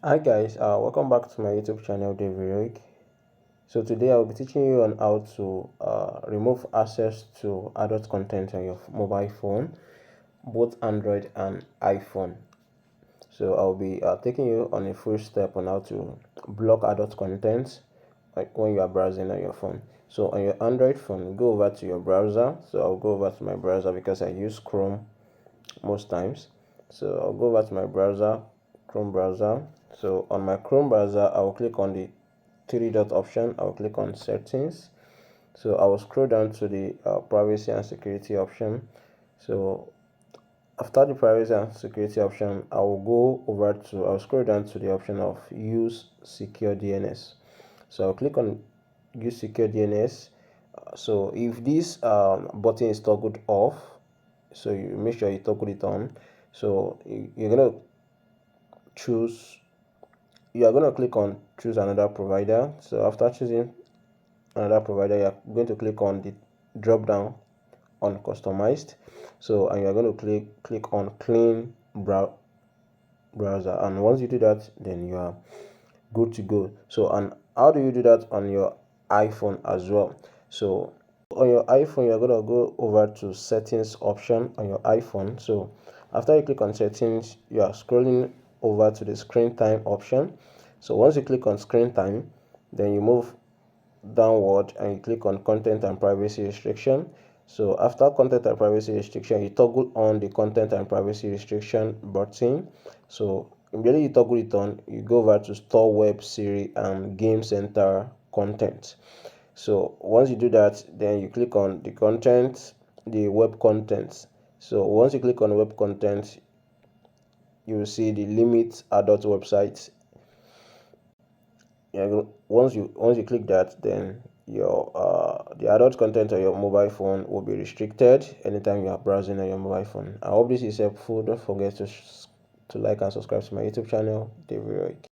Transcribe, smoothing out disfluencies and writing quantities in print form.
Hi guys, welcome back to my YouTube channel, David. So today I'll be teaching you on how to remove access to adult content on your mobile phone, both Android and iPhone. So I'll be taking you on a full step on how to block adult content like when you are browsing on your phone. So on your Android phone, go over to your browser. So I'll go over to my browser because I use Chrome most times. So I'll go over to my browser, Chrome browser. So on my Chrome browser, I will click on the three dot option. I will click on settings. So I will scroll down to the privacy and security option. So after the privacy and security option, I'll scroll down to the option of use secure DNS. So I'll click on use secure DNS. So if this button is toggled off, so you make sure you toggle it on. So you're gonna choose you are going to click on choose another provider. So after choosing another provider, you're going to click on the drop down on customized. So and you're going to click on clean browser, and once you do that, then you are good to go. So and how do you do that on your iPhone as well? So on your iPhone, you're going to go over to settings option on your iPhone. So after you click on settings, you are scrolling over to the screen time option. So once you click on screen time, then you move downward and you click on content and privacy restriction. So after content and privacy restriction, you toggle on the content and privacy restriction button. So immediately you toggle it on, you go over to store web, Siri, and game center content. So once you do that, then you click on the content, the web content. So once you click on web content, you will see the limit adult websites. Once you click that, then your the adult content on your mobile phone will be restricted anytime you are browsing on your mobile phone. I hope this is helpful. Don't forget to like and subscribe to my YouTube channel, David.